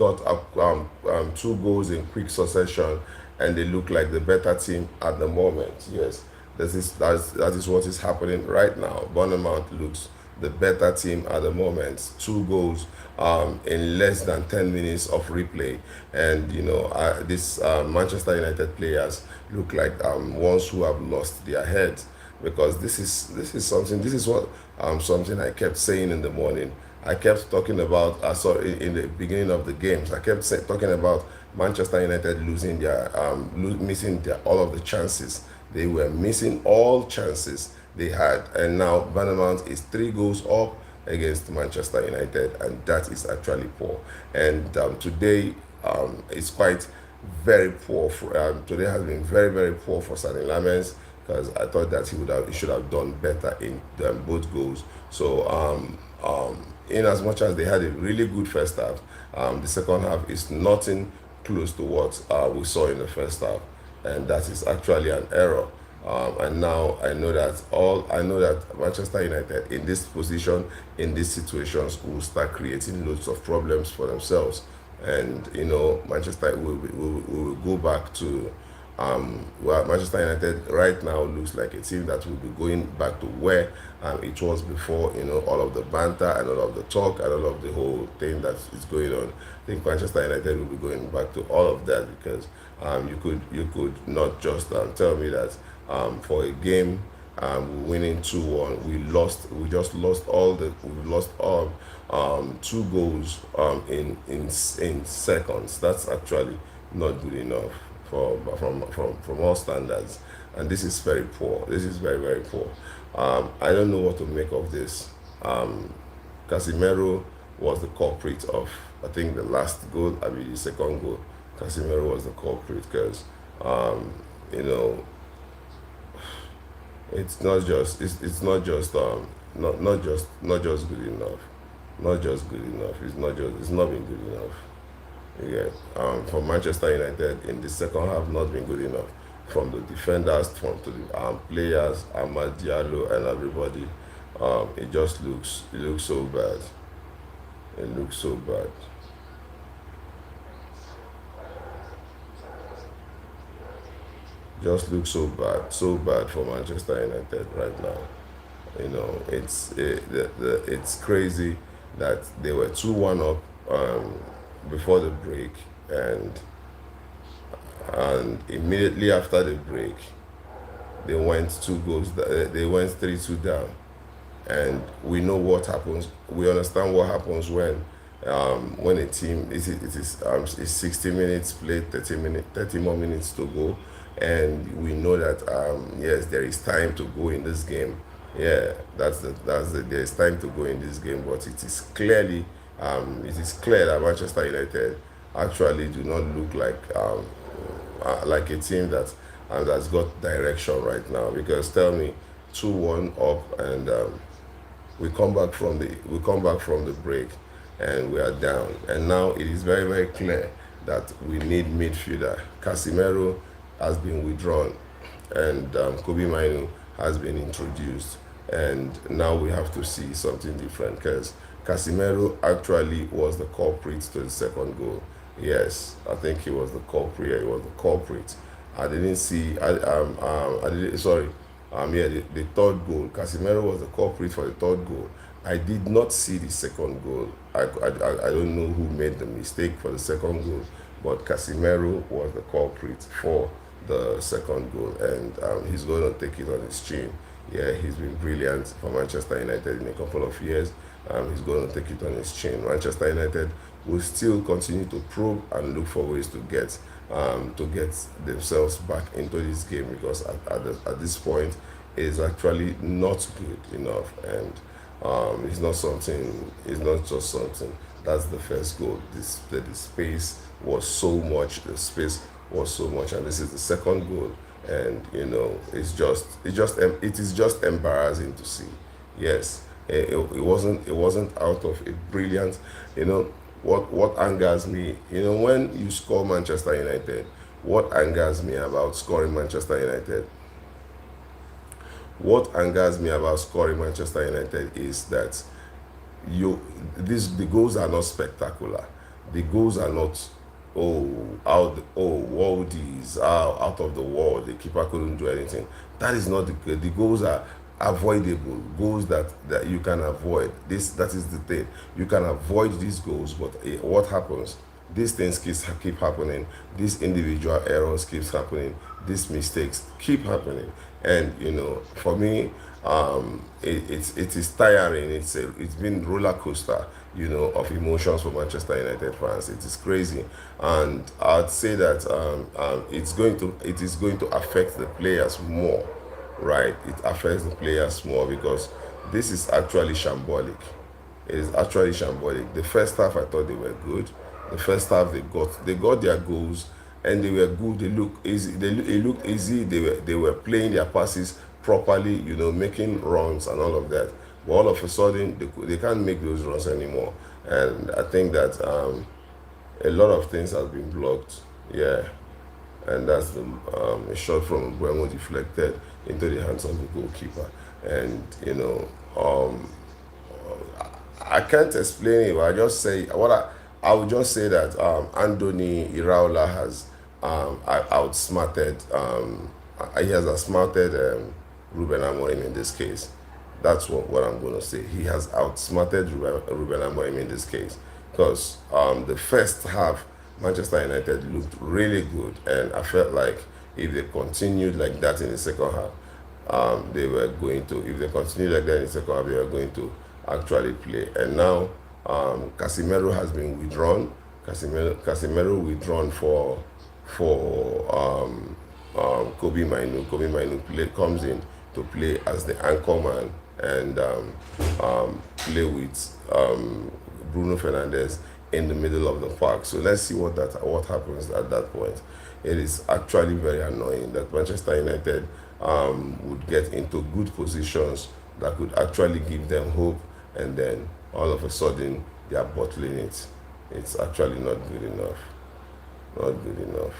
got two goals in quick succession, and they look like the better team at the moment. Yes, that is what is happening right now. Bournemouth looks the better team at the moment. Two goals in less than 10 minutes of replay, and this Manchester United players look like ones who have lost their heads, because this is something. This is what something I kept saying in the morning. I kept talking about, in the beginning of the games, I kept talking about Manchester United losing missing all of the chances. They were missing all chances they had, and now Bournemouth is 3 goals up against Manchester United, and that is actually poor. And today is quite very poor. Today has been very, very poor for Sadio Lamens, because I thought that he should have done better in both goals. So in as much as they had a really good first half, the second half is nothing close to what we saw in the first half, and that is actually an error. And now I know that Manchester United in this position, in these situations, will start creating loads of problems for themselves, and Manchester will go back to well, Manchester United right now looks like a team that will be going back to where it was before, all of the banter and all of the talk and all of the whole thing that is going on. I think Manchester United will be going back to all of that, because you could not just tell me that for a game winning 2-1, we just lost all 2 goals in seconds. That's actually not good enough from all standards, and this is very poor. This is very, very poor. I don't know what to make of this. Casemiro was the culprit of, I think, the last goal. I mean, the second goal. Casemiro was the culprit, because you know it's not just not just good enough. Not just good enough. It's not been good enough. Yeah, for Manchester United in the second half, not been good enough. From the defenders, to the players, Amad Diallo and everybody, it looks so bad. It looks so bad. Just looks so bad for Manchester United right now. It's crazy that they were 2-1 up before the break, and immediately after the break they went 2 goals. They went 3-2 down, and we know what happens. We understand what happens when a team it's 60 minutes played, 30 more minutes to go, and we know that yes, there is time to go in this game. Yeah, there is time to go in this game, but it is clear that Manchester United actually do not look like a team that's got direction right now. Because tell me, 2-1 up, and we come back from the break, and we are down, and now it is very, very clear that we need midfielder. Casemiro has been withdrawn, and Kobe Mainu has been introduced, and now we have to see something different, because Casemiro actually was the culprit to the second goal. Yes, I think he was the culprit. Yeah, he was the culprit. I didn't see. I didn't. Sorry. Yeah, the third goal. Casemiro was the culprit for the third goal. I did not see the second goal. I don't know who made the mistake for the second goal, but Casemiro was the culprit for the second goal, and he's going to take it on his chin. Yeah, he's been brilliant for Manchester United in a couple of years. He's going to take it on his chin. Manchester United will still continue to probe and look for ways to get themselves back into this game, because at this point it's actually not good enough, and it's not something. It's not just something. That's the first goal. The space was so much. The space was so much, and this is the second goal, and it is just embarrassing to see. Yes, it wasn't out of a brilliant. What angers me, when you score Manchester United, what angers me about scoring Manchester United what angers me about scoring Manchester United is that the goals are not spectacular. The goals are not, worldies, out of the world. The keeper couldn't do anything. That is not the goals are avoidable. Goals that you can avoid. That is the thing. You can avoid these goals, but what happens? These things keep happening. These individual errors keeps happening. These mistakes keep happening. And for me, it is tiring. It's been roller coaster, of emotions for Manchester United fans. It is crazy, and I'd say that it is going to affect the players more, right? It affects the players more because this is actually shambolic. It is actually shambolic. The first half, I thought they were good. The first half, they got their goals and they were good. They looked easy. It looked easy. They were playing their passes properly. Making runs and all of that. But all of a sudden, they can't make those runs anymore. And I think that a lot of things have been blocked. Yeah, and that's a shot from Buemo deflected into the hands of the goalkeeper. And I can't explain it, but I would just say that Anthony Iraola has outsmarted he has outsmarted Ruben Amorim in this case. That's what I'm going to say. He has outsmarted Ruben Amorim in this case because the first half Manchester United looked really good, and I felt like if they continued like that in the second half, they were going to. If they continued like that in the second half, they were going to actually play. And now Casemiro has been withdrawn. Casemiro withdrawn for Kobe Mainu. Kobe Mainu comes in to play as the anchor man and play with Bruno Fernandes in the middle of the park. So let's see what happens at that point. It is actually very annoying that Manchester United would get into good positions that could actually give them hope, and then all of a sudden they are bottling it. It's actually not good enough. Not good enough.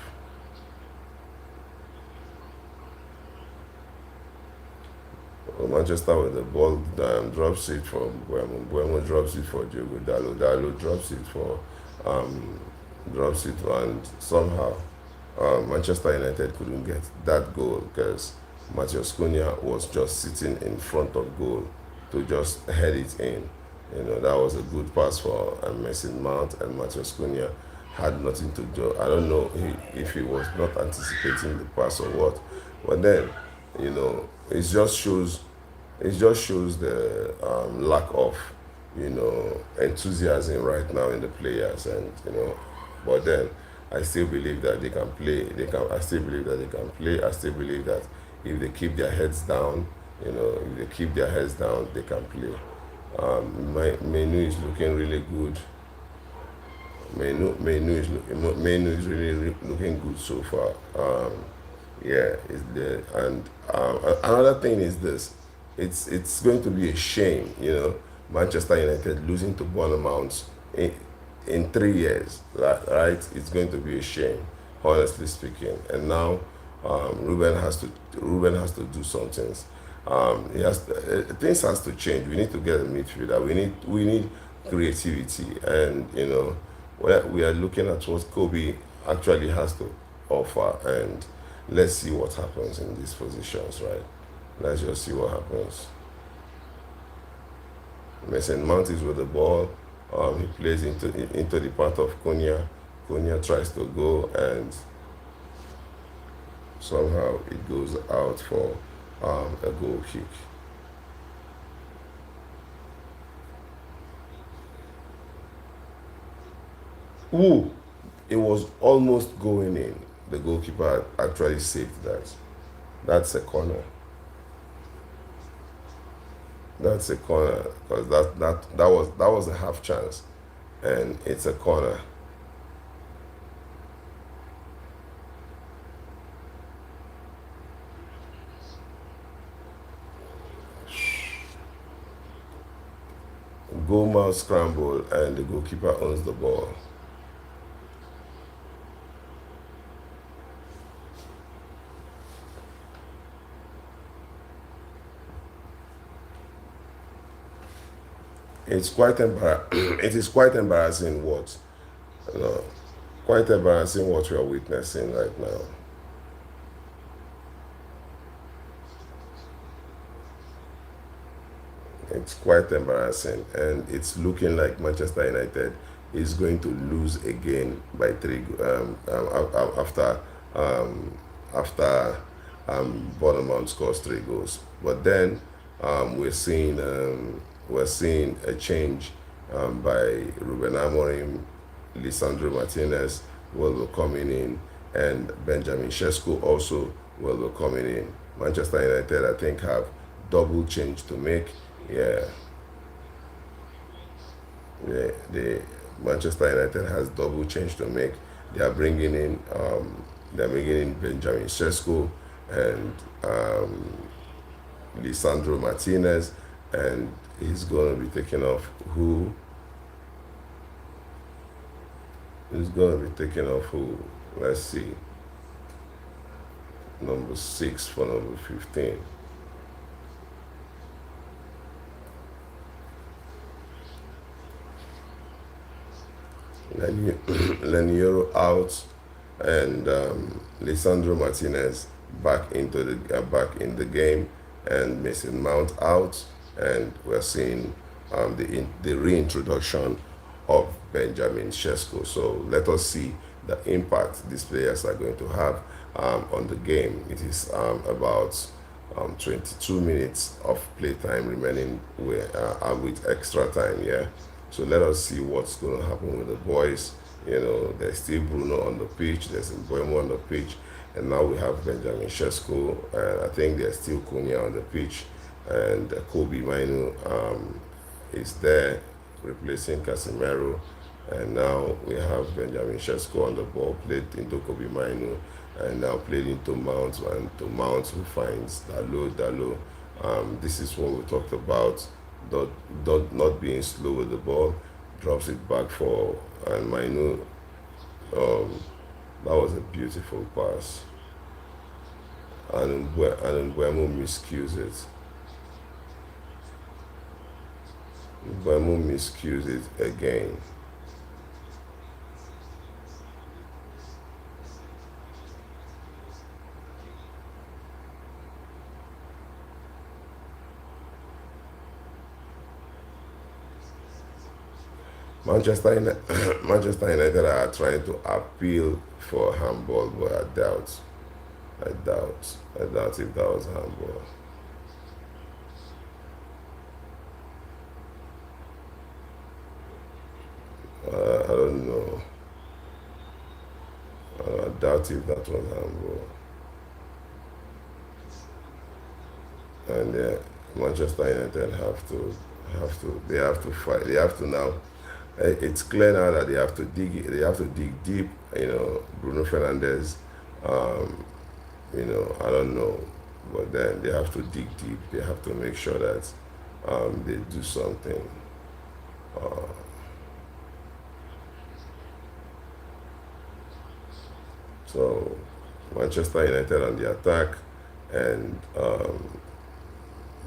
Manchester with the ball drops it for Buemo. Buemo drops it for Diogo Dalot. Dalot drops it, and somehow Manchester United couldn't get that goal because Matheus Cunha was just sitting in front of goal to just head it in. That was a good pass for Mason Mount, and Matheus Cunha had nothing to do. I don't know if he was not anticipating the pass or what, but then it just shows the lack of enthusiasm right now in the players, and but then I still believe that they can play. I still believe that they can play. I still believe that if they keep their heads down, they can play. Menu is looking really good. Menu is really looking good so far. Yeah, it's there. And another thing is this: it's going to be a shame, Manchester United losing to Bournemouth in 3 years, right? It's going to be a shame, honestly speaking. And now Ruben has to do some things. Things has to change. We need to get a midfielder. We need creativity, and we are looking at what Kobe actually has to offer, and let's see what happens in these positions, right? Let's just see what happens. Mason Mount is with the ball. He plays into the path of Cunha. Cunha tries to go, and somehow it goes out for a goal kick. Ooh, it was almost going in. The goalkeeper actually saved that. That's a corner. That's a corner because that was a half chance, and it's a corner. Goalmouth scramble, and the goalkeeper owns the ball. It is quite embarrassing what You know, quite embarrassing what we are witnessing right now. It's quite embarrassing, and it's looking like Manchester United is going to lose again by three after um, after Bournemouth scores 3 goals. But then we're seeing a change by Ruben Amorim, Lisandro Martinez will be coming in, and Benjamin Sesko also will be coming in. Manchester United, I think, have double change to make. Yeah, the Manchester United has double change to make. They are bringing in Benjamin Sesko and Lisandro Martinez, and he's going to be taking off who? He's going to be taking off who? Let's see. Number 6 for number 15. Leniero out, and Lisandro Martinez back in the game, and Mason Mount out, and we're seeing the reintroduction of Benjamin Sesko. So let us see the impact these players are going to have on the game. It is about 22 minutes of playtime remaining with extra time. Yeah. So let us see what's going to happen with the boys. There's still Bruno on the pitch, there's Mbuemo on the pitch, and now we have Benjamin Sesko, and I think there's still Cunha on the pitch, and Kobe Mainu is there replacing Casemiro, and now we have Benjamin Sesko on the ball, played into Kobe Mainu, and now played into Mount, and to Mount who finds Dalo. This is what we talked about. Not being slow with the ball, drops it back for and Mainu. That was a beautiful pass, and Mbuemo miscues it. Mbuemo miscues it again. Manchester United are trying to appeal for handball, but I doubt if that was handball. I don't know. I doubt if that was handball. And Manchester United they have to fight. They have to now. It's clear now that they have to dig. They have to dig deep. Bruno Fernandes. I don't know, but then they have to dig deep. They have to make sure that they do something. So Manchester United on the attack, and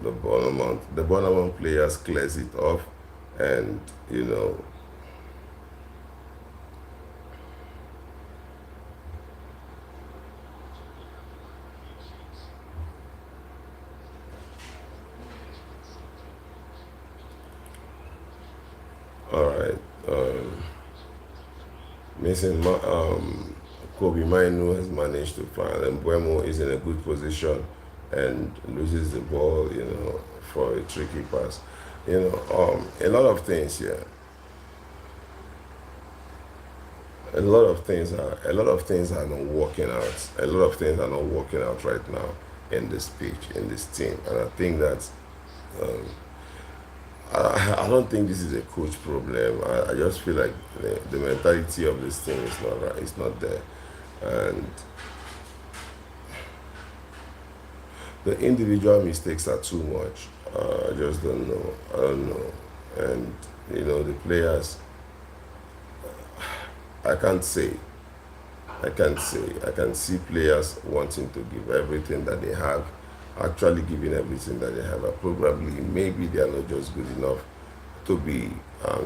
the Bournemouth players clears it off, and all right. Mason, Kobe Mainu has managed to find, and Buemo is in a good position and loses the ball, for a tricky pass. A lot of things here. A lot of things are not working out. A lot of things are not working out right now in this pitch, in this team, and I think that um, I don't think this is a coach problem. I just feel like the mentality of this team is not right. It's not there, and the individual mistakes are too much. I just don't know. I don't know, and the players. I can't say. I can't say. I can see players wanting to give everything that they have, actually giving everything that they have. But probably, maybe they are not just good enough to be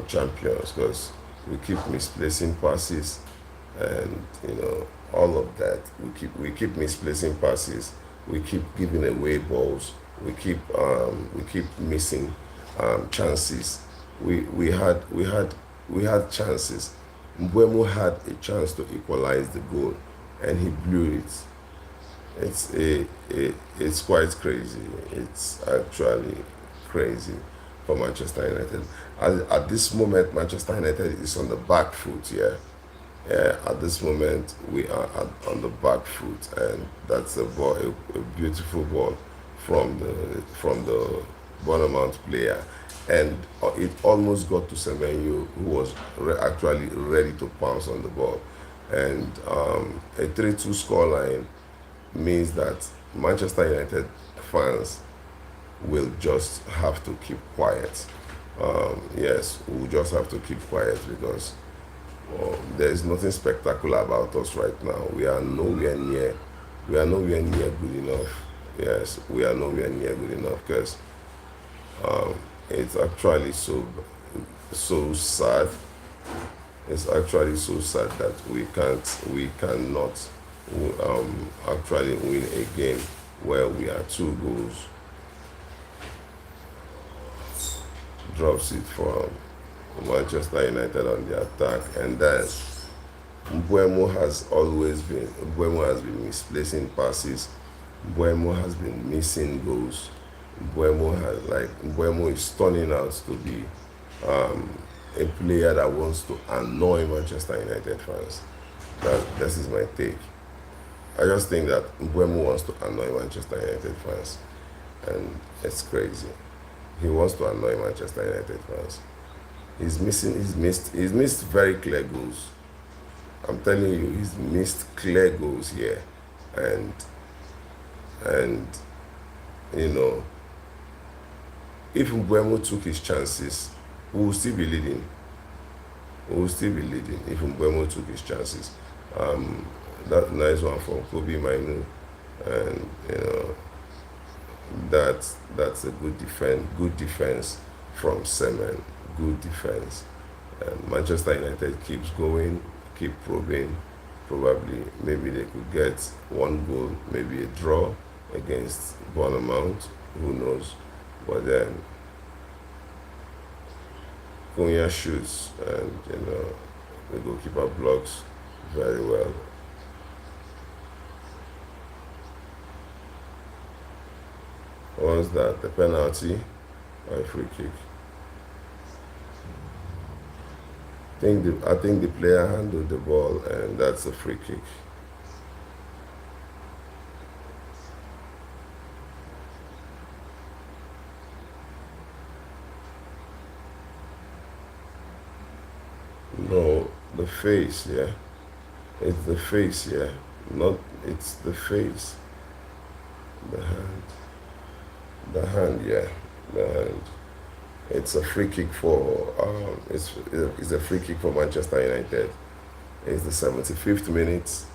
champions, because We keep misplacing passes, and all of that. We keep misplacing passes. We keep giving away balls. We keep missing chances. We had chances. Mbuemo had a chance to equalize the goal, and he blew it. It's quite crazy. It's actually crazy for Manchester United. At this moment, Manchester United is on the back foot. Yeah, at this moment we are on the back foot, and that's a ball, a beautiful ball from the Bournemouth player, and it almost got to Semenyo, who was actually ready to pounce on the ball, and a 3-2 scoreline means that Manchester United fans will just have to keep quiet. Yes, we'll just have to keep quiet because there is nothing spectacular about us right now. We are nowhere near. We are nowhere near good enough. Yes, we are nowhere near good enough because it's actually so sad. It's actually so sad that we cannot actually win a game where we are 2 goals. Drops it from Manchester United on the attack, and then Mbuemo has been misplacing passes. Mbuemo has been missing goals. Mbuemo is turning out to be a player that wants to annoy Manchester United fans. This is my take. I just think that Mbuemo wants to annoy Manchester United fans, and it's crazy. He wants to annoy Manchester United fans. He's missed very clear goals. I'm telling you, he's missed clear goals here, and if Mbuemo took his chances, we will still be leading. If Mbuemo took his chances. That nice one from Kobe Mainu, and that's a good defense from Semen. Good defense. And Manchester United keeps going, keep probing. Probably, maybe they could get 1 goal, maybe a draw against Bournemouth. Who knows? But then Cunha shoots, and the goalkeeper blocks very well. What was that? The penalty or a free kick? I think the player handled the ball, and that's a free kick. No, the face, yeah. It's the face, yeah. It's the face. The hand. The hand, yeah. The hand. It's a free kick for it's a free kick for Manchester United. It's the 75th minute.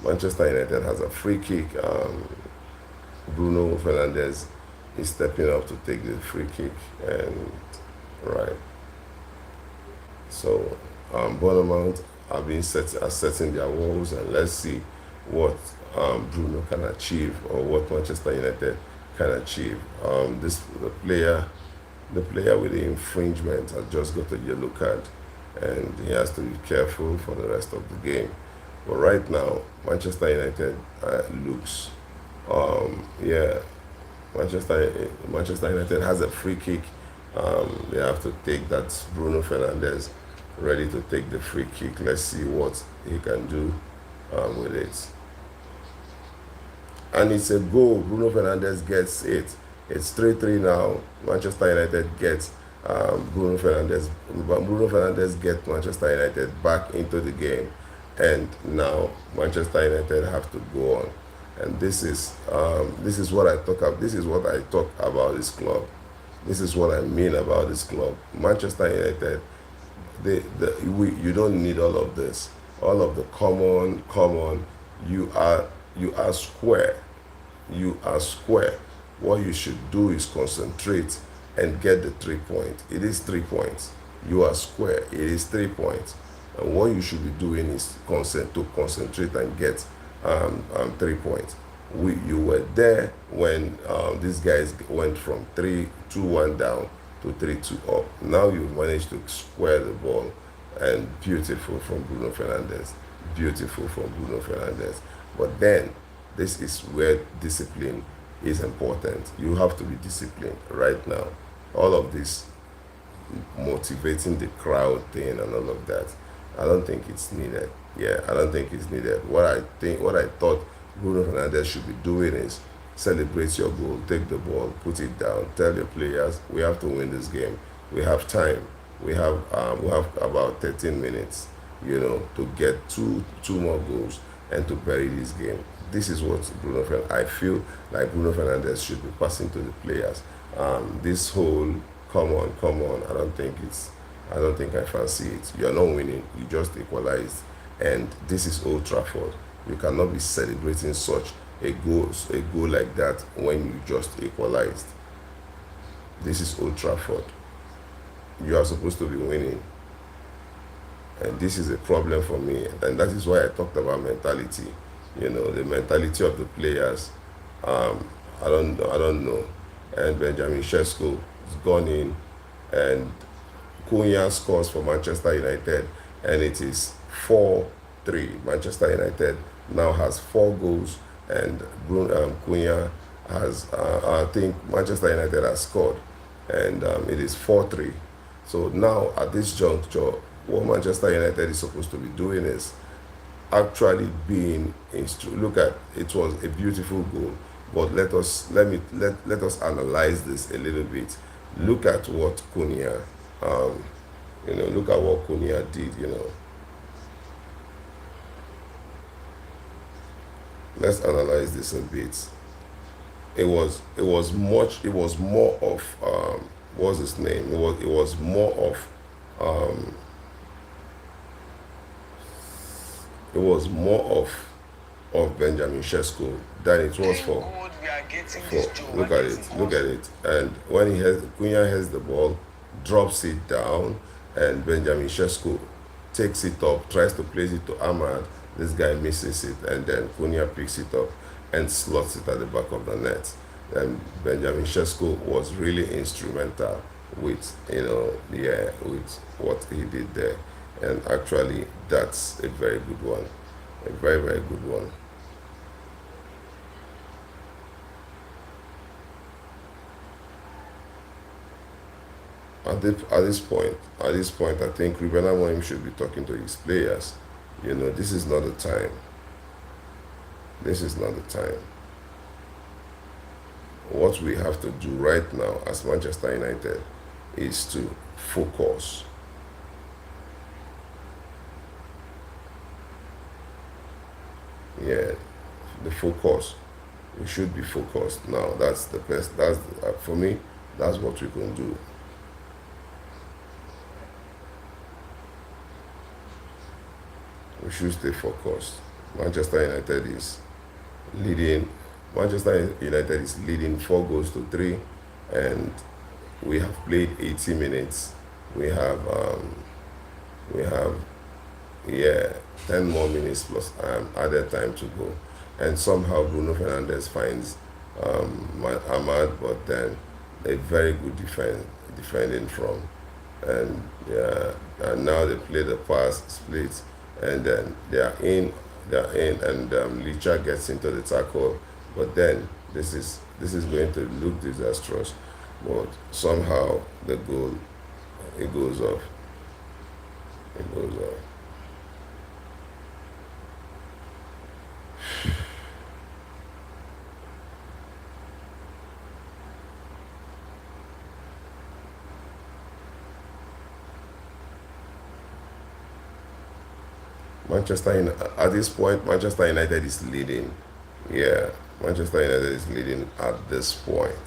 Manchester United has a free kick. Bruno Fernandes is stepping up to take the free kick, and right. So Bournemouth are setting their walls, and let's see what Bruno can achieve, or what Manchester United can achieve. The player with the infringement has just got a yellow card, and he has to be careful for the rest of the game. But right now, Manchester United looks, Manchester United has a free kick. They have to take that. Bruno Fernandes ready to take the free kick. Let's see what he can do with it. And it's a goal. Bruno Fernandes gets it. It's 3-3 now. Manchester United gets Bruno Fernandes. Bruno Fernandes gets Manchester United back into the game, and now Manchester United have to go on. And this is what I talk about. This is what I talk about this club. This is what I mean about this club. Manchester United. You don't need all of this. All of the common. You are square. You are square. What you should do is concentrate and get the 3 points. It is 3 points. You are square. It is 3 points. And what you should be doing is to concentrate and get 3 points. You were there when these guys went from 3-2-1 down to 3-2 up. Now you've managed to square the ball, and beautiful from Bruno Fernandes. Beautiful from Bruno Fernandes. But then, this is where discipline is important. You have to be disciplined right now. All of this motivating the crowd thing and all of that, I don't think it's needed. Yeah, I don't think it's needed. What I thought Bruno Fernandes should be doing is celebrate your goal, take the ball, put it down, tell your players, we have to win this game. We have time. We have about 13 minutes, to get two more goals and to bury this game. This is what I feel like Bruno Fernandes should be passing to the players. This whole come on, I don't think I fancy it. You're not winning, you just equalized. And this is Old Trafford. You cannot be celebrating such a goal like that when you just equalized. This is Old Trafford. You are supposed to be winning. And this is a problem for me. And that is why I talked about mentality. The mentality of the players. I don't know. And Benjamin Sesko has gone in, and Cunha scores for Manchester United, and it is 4-3. Manchester United now has 4 goals, and Cunha has, I think Manchester United has scored, and it is 4-3. So now at this juncture, what Manchester United is supposed to be doing is actually being look at it. Was a beautiful goal, but let us analyze this a little bit. Look at what Cunha look at what Cunha did. Let's analyze this a bit. It was more of what's his name? It was more of Benjamin Sesko than it was for. Look at it. And when Cunha has the ball, drops it down, and Benjamin Sesko takes it up, tries to place it to Ahmad. This guy misses it, and then Cunha picks it up and slots it at the back of the net. And Benjamin Sesko was really instrumental with with what he did there. And actually, that's a very good one, a very, very good one. At this point, I think Ruben Amorim should be talking to his players. This is not the time. This is not the time. What we have to do right now as Manchester United is to focus. Yeah, the focus. We should be focused now. That's the best. For me. That's what we can do. We should stay focused. Manchester United is leading. Manchester United is leading 4-3, and we have played 80 minutes. We have 10 more minutes plus added time to go, and somehow Bruno Fernandes finds Ahmad, but then a very good defending from, and now they play the pass split, and then they are in, and Licha gets into the tackle, but then this is going to look disastrous, but somehow the goal, it goes off. At this point, Manchester United is leading. Yeah, Manchester United is leading at this point.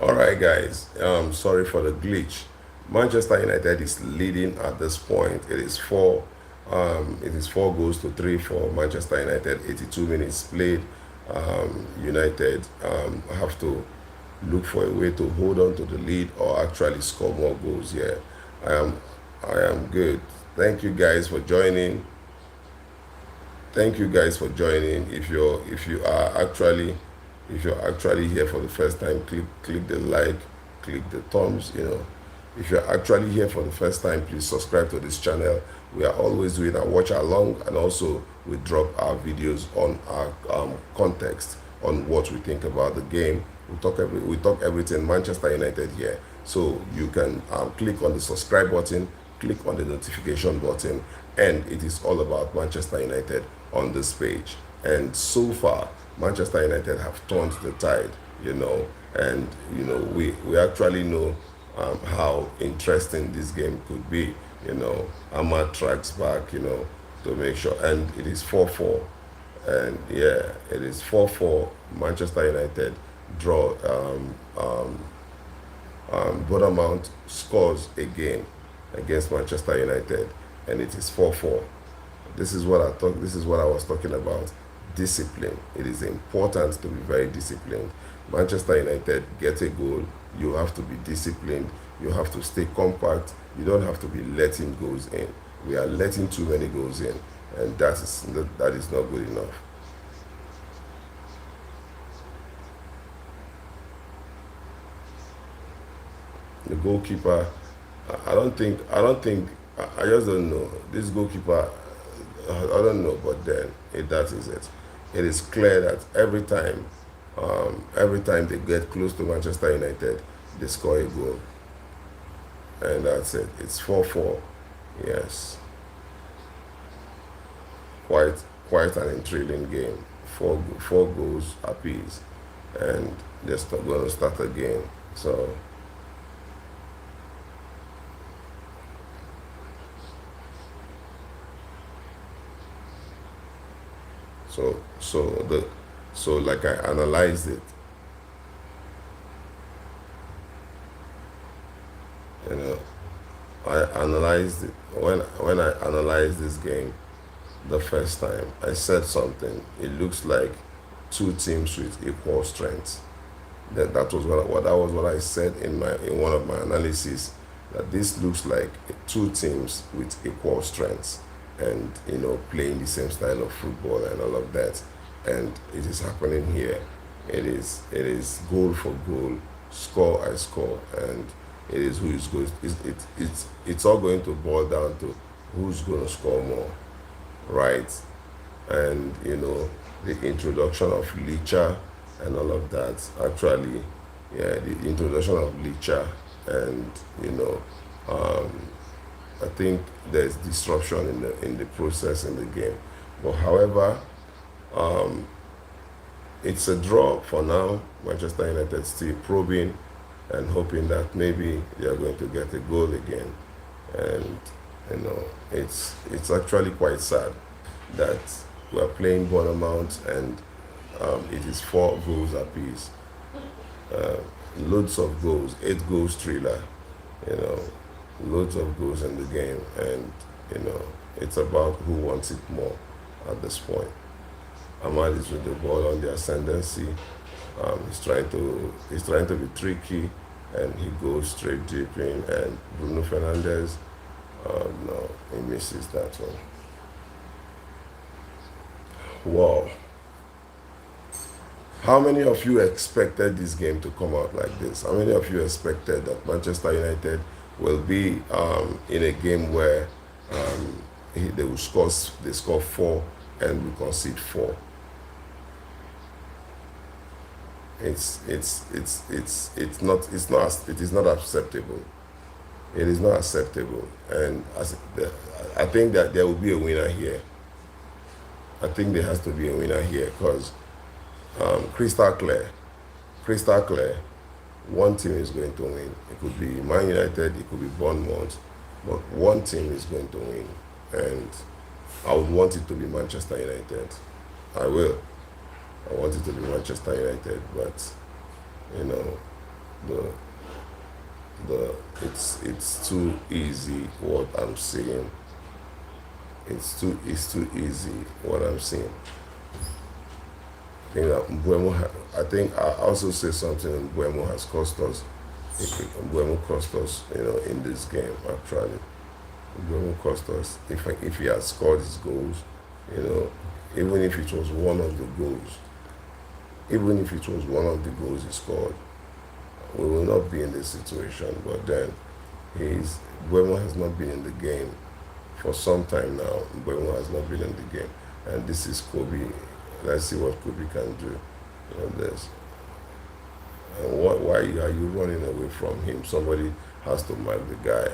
All right, guys. Sorry for the glitch. Manchester United is leading at this point. It is 4 goals to 3 for Manchester United. 82 minutes played. United have to look for a way to hold on to the lead or actually score more goals. Yeah, I am I am good. Thank you guys for joining. Thank you guys for joining. If you're actually here for the first time, click the like, click the thumbs, If you're actually here for the first time, please subscribe to this channel. We are always doing a watch along, and also we drop our videos on our context on what we think about the game. We talk everything Manchester United here. So you can click on the subscribe button, click on the notification button, and it is all about Manchester United on this page. And so far, Manchester United have turned the tide, and we actually know how interesting this game could be. Ahmad tracks back, to make sure, and it is 4-4, and yeah, it is 4-4. Manchester United draw. Bournemouth scores again against Manchester United, and it is 4-4. This is what I was talking about. Discipline. It is important to be very disciplined. Manchester United get a goal, you have to be disciplined. You have to stay compact. You don't have to be letting goals in. We are letting too many goals in, and that is not good enough. The goalkeeper, I just don't know. This goalkeeper, I don't know, but then that is it. It is clear that every time they get close to Manchester United, they score a goal. And that's it. It's 4-4. Yes. Quite an intriguing game. Four goals apiece. And they're going to start again. So like I analyzed it, I analyzed it when I analyzed this game the first time. I said something. It looks like two teams with equal strength. That was what I said in one of my analyses. That this looks like two teams with equal strengths, and playing the same style of football and all of that. And it is happening here. It is goal for goal, score I score, and it is who is good. It's all going to boil down to who's going to score more, right? And the introduction of Licha and all of that. Actually, yeah, the introduction of Licha, and I think there's disruption in the process in the game. But however, it's a draw for now. Manchester United still probing and hoping that maybe they are going to get a goal again. And it's actually quite sad that we are playing Bournemouth, and it is 4 goals apiece. Loads of goals, 8 goals thriller, loads of goals in the game, and it's about who wants it more at this point. Ahmad is with the ball on the ascendancy. He's trying to be tricky, and he goes straight deep in, and Bruno Fernandes, no, he misses that one. Wow. How many of you expected this game to come out like this? How many of you expected that Manchester United will be in a game where they score 4 and we concede 4? It is not acceptable. It is not acceptable, and I think that there will be a winner here. I think there has to be a winner here, because crystal clear, one team is going to win. It could be Man United, it could be Bournemouth, but one team is going to win, and I would want it to be Manchester United. I want it to be Manchester United, but it's too easy what I'm seeing. It's too easy what I'm seeing. think that I think I also say something. Mbuemo has cost us. Mbuemo cost us, in this game actually. Mbuemo cost us. If he had scored his goals, you know, even if it was one of the goals, even if it was one of the goals he scored, we will not be in this situation. But then, Mbuemo has not been in the game for some time now. Mbuemo has not been in the game, and this is Kobe. Let's see what Kobe can do on this. And why are you running away from him? Somebody has to mark the guy.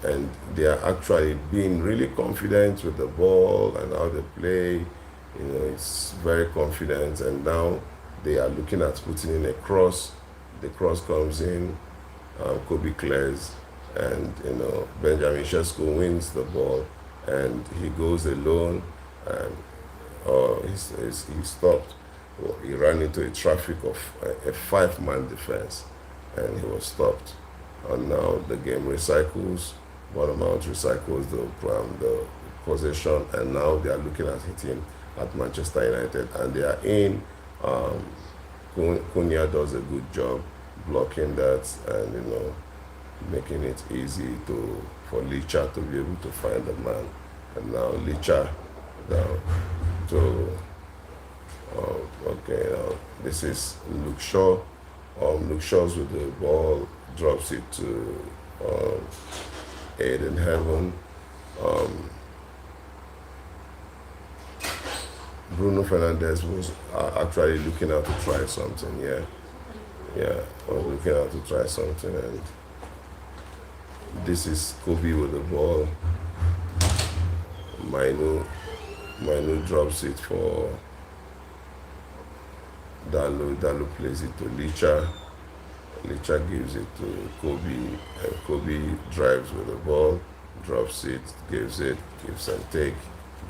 And they are actually being really confident with the ball and how they play. It's very confident. And now they are looking at putting in a cross. The cross comes in, Kobe clears, and Benjamin Sesko wins the ball, and he goes alone, and he stopped. Well, he ran into a traffic of a five-man defense, and he was stopped. And now the game recycles. Bournemouth recycles the possession, and now they are looking at hitting at Manchester United, and they are in. Cunha does a good job blocking that, and making it easy for Licha to be able to find the man. And now Licha down to okay, now this is Luke Shaw. Luke Shaw's with the ball, drops it to Aiden Heaven. Bruno Fernandes was actually looking out to try something. Yeah, was looking out to try something, and this is Kobe with the ball. Mainu drops it for Dalu. Dalu plays it to Licha. Licha gives it to Kobe, and Kobe drives with the ball, drops it, gives and take,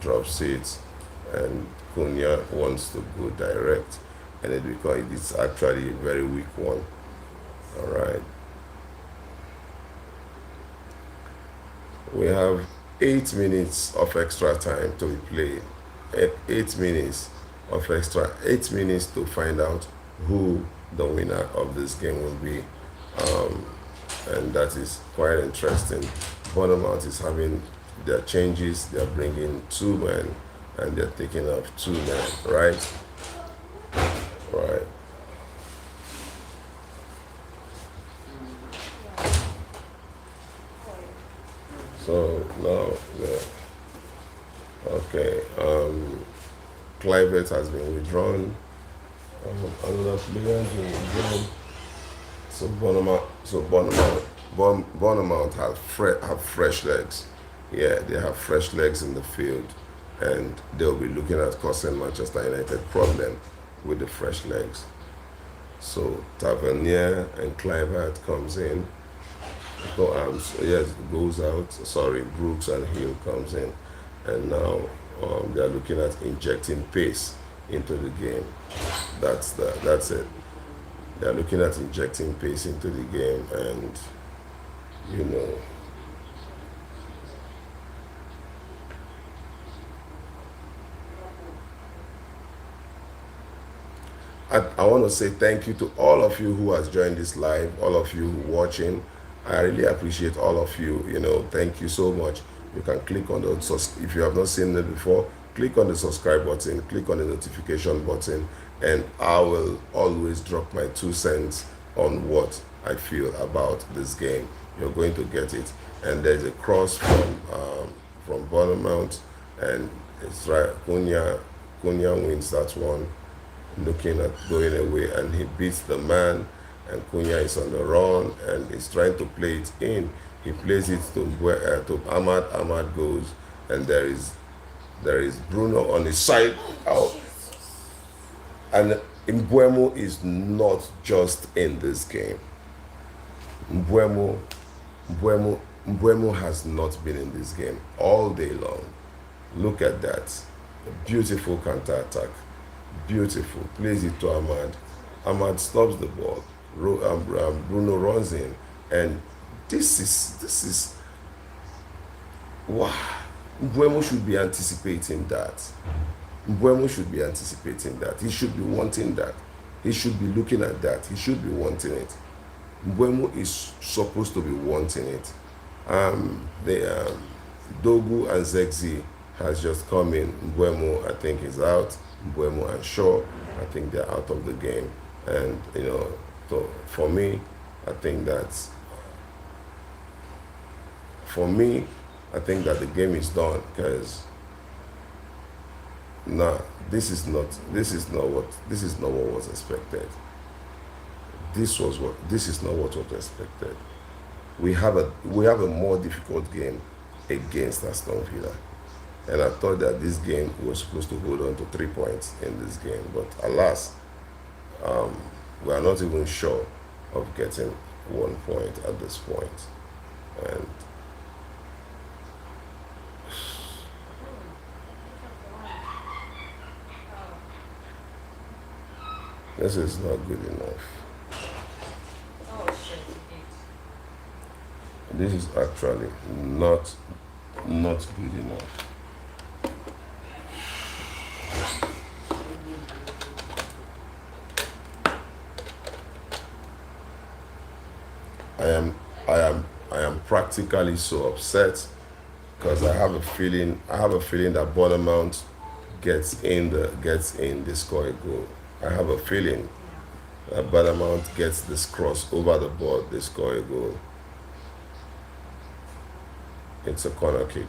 drops it, and Cunha wants to go direct, and it's actually a very weak one. All right. We have 8 minutes of extra time to be played. 8 minutes of extra, 8 minutes to find out who the winner of this game will be. And that is quite interesting. Bournemouth is having their changes. They're bringing 2 men, and they're taking off 2 men, right? Right. So now, okay, Clivett has been withdrawn. Another player has been withdrawn. Bournemouth have fresh legs. Yeah, they have fresh legs in the field, and they'll be looking at causing Manchester United problem with the fresh legs. So Tavernier and Clivett comes in. Goes out. Sorry, Brooks and Hill comes in, and now they are looking at injecting pace into the game. That's it. They are looking at injecting pace into the game, and I want to say thank you to all of you who has joined this live, all of you watching. I really appreciate all of you. Thank you so much. You can click on if you have not seen it before, click on the subscribe button, click on the notification button, and I will always drop my 2 cents on what I feel about this game. You're going to get it. And there's a cross from Bournemouth, and it's right. Cunha wins that one, looking at going away, and he beats the man. And Cunha is on the run, and he's trying to play it in. He plays it to Ahmad. Ahmad goes, and there is Bruno on his side out. And Mbuemo is not just in this game. Mbuemo has not been in this game all day long. Look at that. Beautiful counter-attack. Beautiful. Plays it to Ahmad. Ahmad stops the ball. Bruno runs in, and this is wow. Mbuemo should be anticipating that. Mbuemo should be anticipating that. He should be wanting that. He should be looking at that. He should be wanting it. Mbuemo is supposed to be wanting it. The Dogu and Zegzi has just come in. Mbuemo, I think, is out. Mbuemo and Shaw, I think they're out of the game. And, so for me, I think that the game is done, because this is not what was expected. This is not what was expected. We have a more difficult game against Aston Villa. And I thought that this game was supposed to hold on to 3 points in this game. But alas, we are not even sure of getting 1 point at this point. And this is not good enough. This is actually not good enough. I am practically so upset, because I have a feeling that Bournemouth gets in, they score a goal. I have a feeling that Bournemouth gets this cross over the board, they score a goal. It's a corner kick.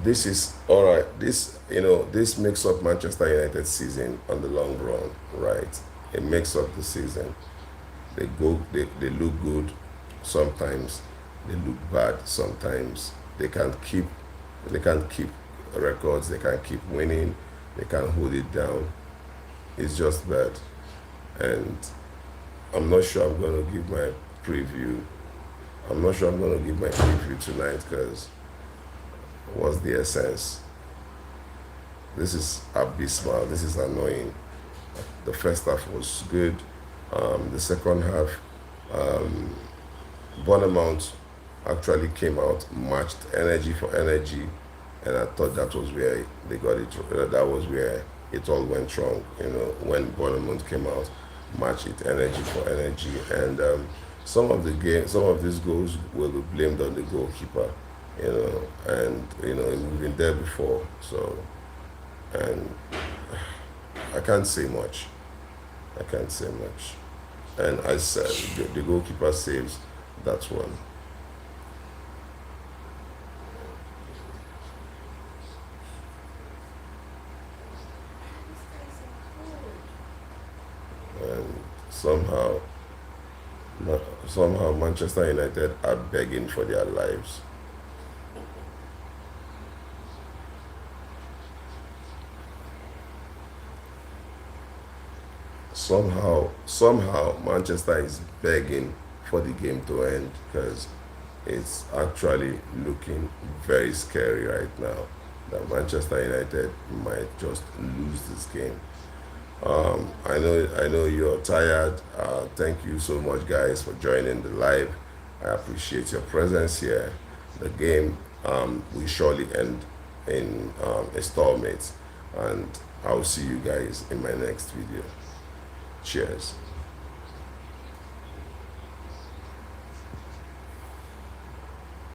This is all right. This makes up Manchester United's season on the long run, right? It makes up the season. They look good sometimes, they look bad sometimes. They can't keep records, they can't keep winning, they can't hold it down. It's just bad. And I'm not sure I'm going to give my preview. Tonight, because what's the essence? This is abysmal. This is annoying. The first half was good. The second half, Bournemouth actually came out, matched energy for energy, and I thought that was where they got it. That was where it all went wrong. When Bournemouth came out, matched it energy for energy, and some of these goals will be blamed on the goalkeeper. And we've been there before, so, and I can't say much. And I said the goalkeeper saves that one. And somehow Manchester United are begging for their lives. Somehow Manchester is begging for the game to end, because it's actually looking very scary right now that Manchester United might just lose this game. I know you're tired. Thank you so much, guys, for joining the live. I appreciate your presence here. The game will surely end in a stalemate, and I'll see you guys in my next video. Cheers.